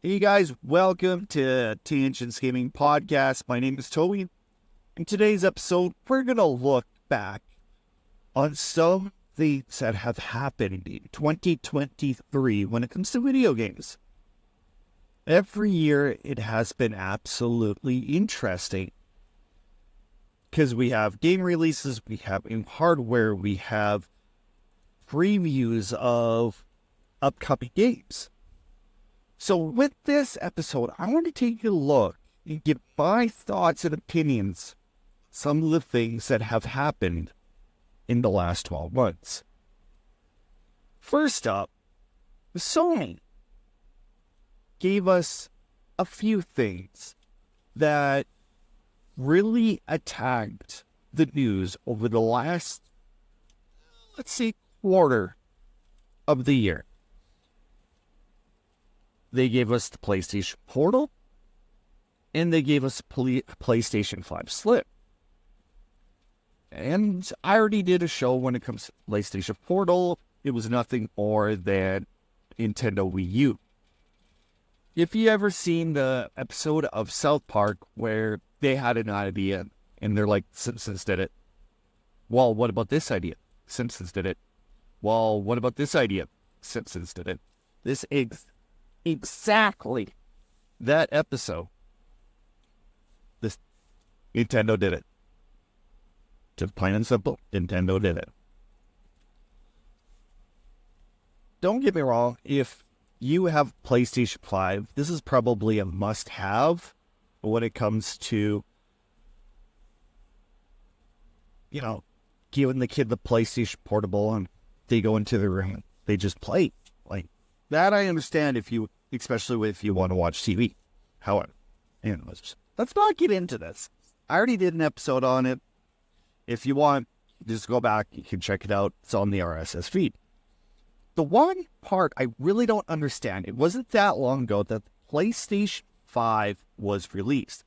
Hey guys, welcome to Tangents Gaming Podcast. My name is Toby. In today's episode, we're going to look back on some things that have happened in 2023 when it comes to video games. Every year, it has been absolutely interesting because we have game releases, we have new hardware, we have previews of upcoming games. So with this episode, I want to take a look and give my thoughts and opinions on some of the things that have happened in the last 12 months. First up, Sony gave us a few things that really attacked the news over the last, quarter of the year. They gave us the PlayStation Portal, and they gave us PlayStation 5 Slim. And I already did a show when it comes to PlayStation Portal. It was nothing more than Nintendo Wii U. If you ever seen the episode of South Park where they had an idea, and they're like, Simpsons did it. Well, what about this idea? Simpsons did it. Well, what about this idea? Simpsons did it. This exactly that episode. This Nintendo did it. Just plain and simple, Nintendo did it. Don't get me wrong, if you have PlayStation 5, this is probably a must-have when it comes to, giving the kid the PlayStation Portable and they go into the room, they just play. Like, that I understand especially if you want to watch TV. However, let's not get into this. I already did an episode on it. If you want, just go back. You can check it out. It's on the RSS feed. The one part I really don't understand, it wasn't that long ago that the PlayStation 5 was released.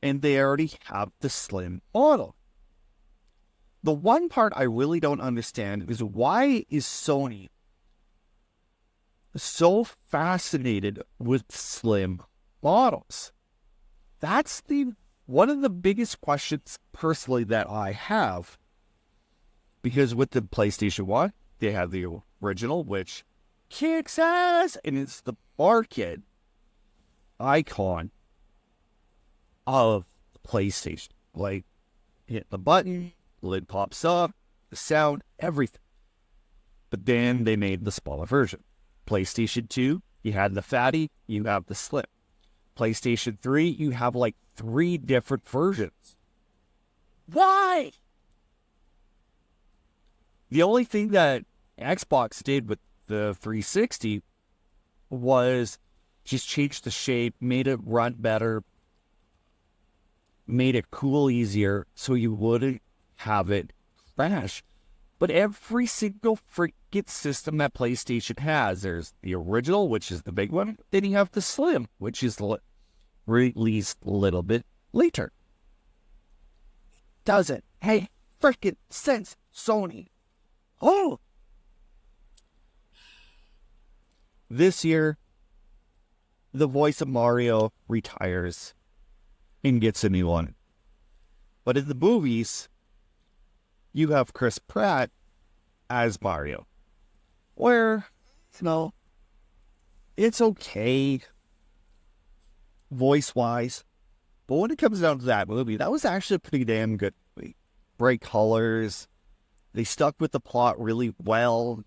And they already have the Slim model. The one part I really don't understand is why is Sony so fascinated with slim models? That's one of the biggest questions personally that I have. Because with the PlayStation 1, they have the original, which kicks ass, and it's the market icon of the PlayStation. Like, hit the button, lid pops up, the sound, everything. But then they made the smaller version. PlayStation 2, you had the fatty, you have the slim. PlayStation 3, you have like 3 different versions. Why? The only thing that Xbox did with the 360 was just change the shape, made it run better, made it cool easier so you wouldn't have it crash. But every single freaking system that PlayStation has, there's the original, which is the big one. Then you have the Slim, which is released a little bit later. Doesn't hey freaking sense, Sony. Oh! This year, the voice of Mario retires and gets a new one. But in the movies, you have Chris Pratt as Mario. Where, it's okay voice-wise. But when it comes down to that movie, that was actually a pretty damn good movie. Bright colors. They stuck with the plot really well.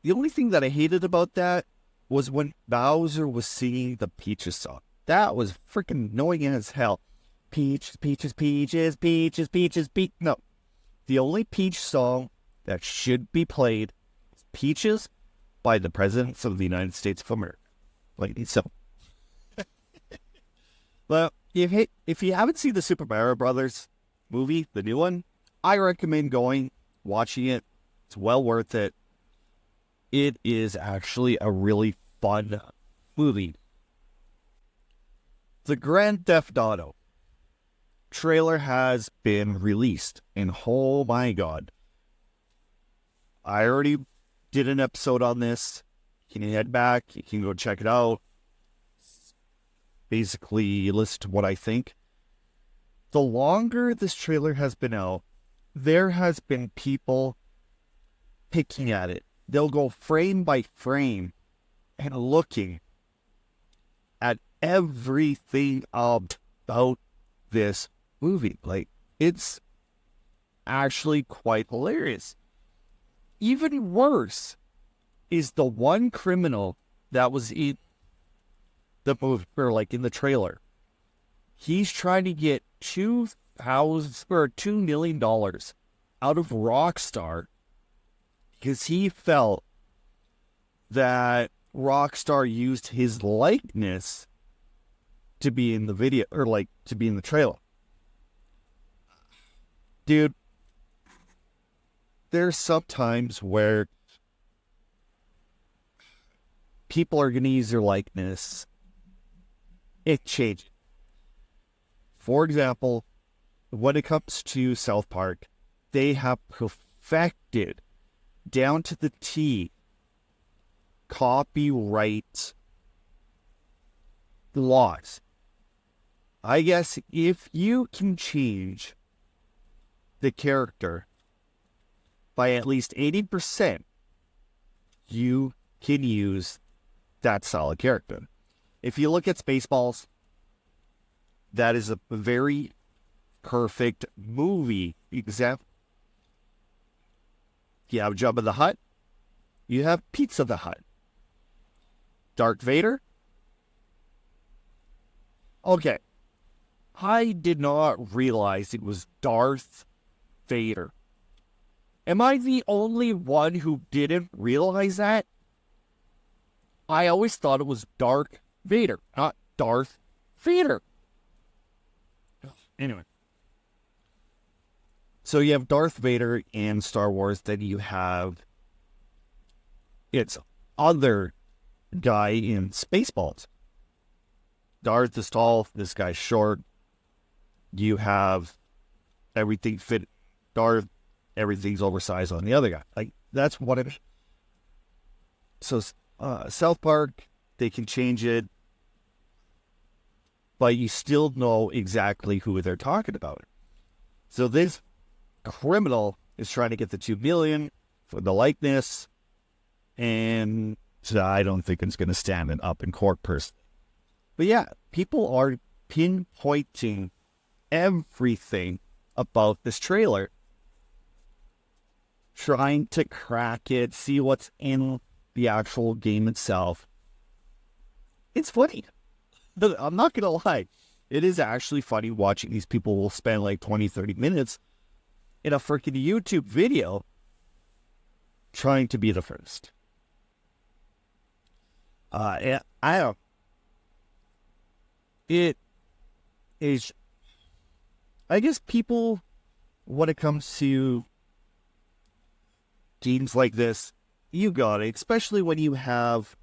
The only thing that I hated about that was when Bowser was singing the Peaches song. That was freaking annoying as hell. Peaches, peaches, peaches, peaches, peaches, peach. No. The only Peach song that should be played is Peaches by the Presidents of the United States of America. Like, so. Well, if you haven't seen the Super Mario Brothers movie, the new one, I recommend watching it. It's well worth it. It is actually a really fun movie. The Grand Theft Auto trailer has been released, and oh my god, I already did an episode on this. you can head back. You can go check it out. Basically, listen to what I think. The longer this trailer has been out, there has been people picking at it. They'll go frame by frame and looking at everything about this movie. Like, it's actually quite hilarious. Even worse is the one criminal that was in the movie, or like in the trailer. He's trying to get $2 million out of Rockstar because he felt that Rockstar used his likeness to be in the video, or like to be in the trailer. Dude, there's some times where people are going to use their likeness. It changes. For example, when it comes to South Park, they have perfected down to the T copyright laws. I guess if you can change the character by at least 80%, you can use that solid character. If you look at Spaceballs, that is a very perfect movie example. You have Jabba the Hutt. You have Pizza the Hutt. Darth Vader. Okay. I did not realize it was Darth Vader. Am I the only one who didn't realize that? I always thought it was Darth Vader, not Darth Vader. Anyway. So you have Darth Vader in Star Wars, then you have its other guy in Spaceballs. Darth is tall, this guy's short. You have everything fit Darth, everything's oversized on the other guy. Like, that's what it is. So, South Park, they can change it, but you still know exactly who they're talking about. So this criminal is trying to get the $2 million for the likeness, and so I don't think it's going to stand it up in court personally. But yeah, people are pinpointing everything about this trailer, trying to crack it, see what's in the actual game itself. It's funny. I'm not going to lie. It is actually funny watching these people will spend like 20, 30 minutes in a freaking YouTube video trying to be the first. I don't. It is, I guess people, when it comes to games like this, you got it, especially when you have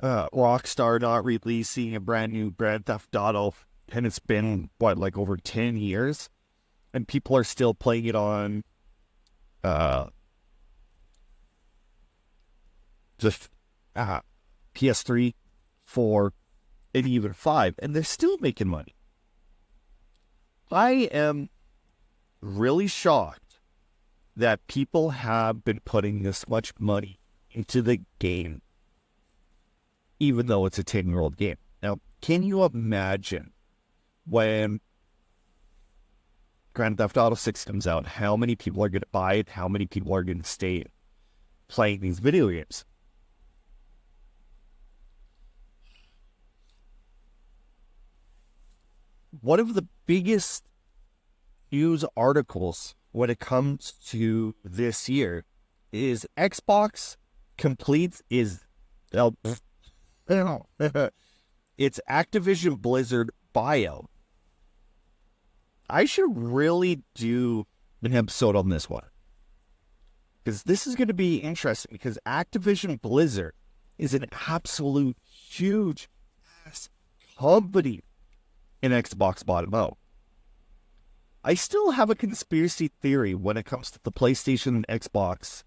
Rockstar not releasing a brand new Grand Theft Auto, and it's been, like over 10 years, and people are still playing it on just PS3, 4, and even 5, and they're still making money. I am really shocked that people have been putting this much money into the game, even though it's a 10-year-old game. Now, can you imagine when Grand Theft Auto 6 comes out, how many people are going to buy it, how many people are going to stay playing these video games? One of the biggest news articles when it comes to this year is Xbox completes its Activision Blizzard buyout. I should really do an episode on this one, because this is going to be interesting, because Activision Blizzard is an absolute huge ass company in Xbox bottom out. I still have a conspiracy theory when it comes to the PlayStation and Xbox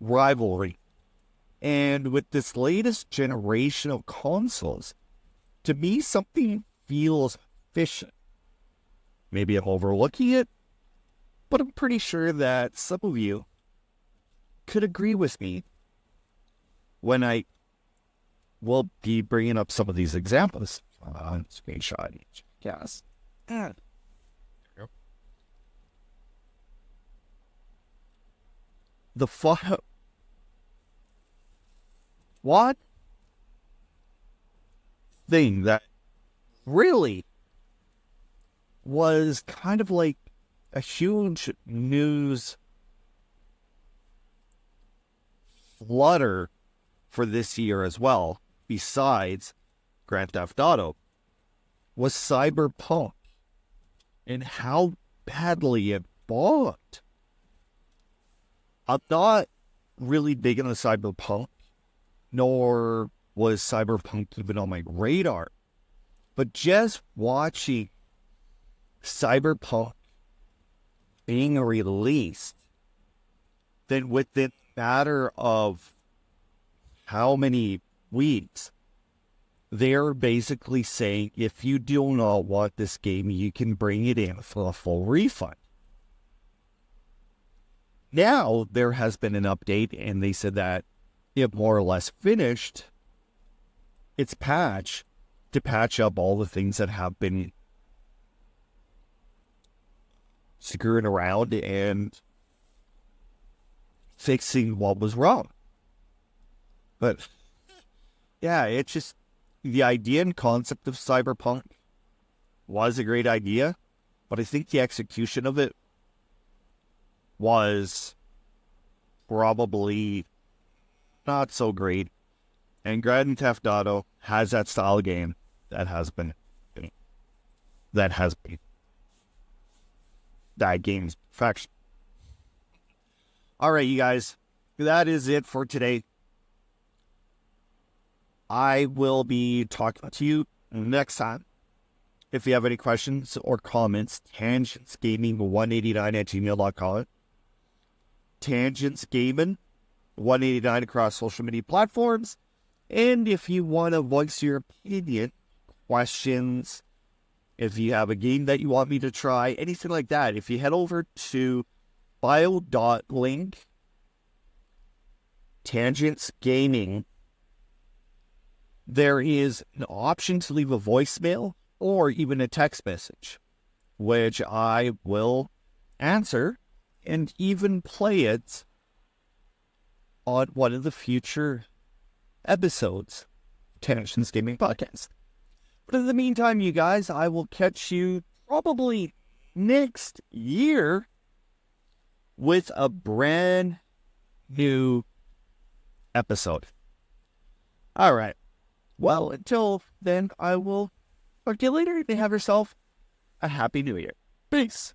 rivalry. And with this latest generation of consoles, to me, something feels fishy. Maybe I'm overlooking it, but I'm pretty sure that some of you could agree with me when I will be bringing up some of these examples on screenshot each. Yes. Yep. One thing that really was kind of like a huge news flutter for this year as well, besides Grand Theft Auto, was Cyberpunk and how badly it bombed. I'm not really big into Cyberpunk, nor was Cyberpunk even on my radar. But just watching Cyberpunk being released, then within a matter of how many weeks, they're basically saying, if you do not want this game, you can bring it in for a full refund. Now, there has been an update, and they said that it more or less finished its patch to patch up all the things that have been screwing around and fixing what was wrong. But, yeah, it's just the idea and concept of Cyberpunk was a great idea, but I think the execution of it was probably not so great. And Grand Theft Auto has that style game that game's perfection. All right, you guys, that is it for today. I will be talking to you next time. If you have any questions or comments, tangentsgaming189@gmail.com. tangentsgaming189 across social media platforms. And if you want to voice your opinion, questions, if you have a game that you want me to try, anything like that, if you head over to bio.link, Tangents Gaming, there is an option to leave a voicemail or even a text message, which I will answer and even play it on one of the future episodes of Tangents Gaming Podcast. But in the meantime, you guys, I will catch you probably next year with a brand new episode. All right. Well, until then, I will talk to you later. You may have yourself a happy new year. Peace.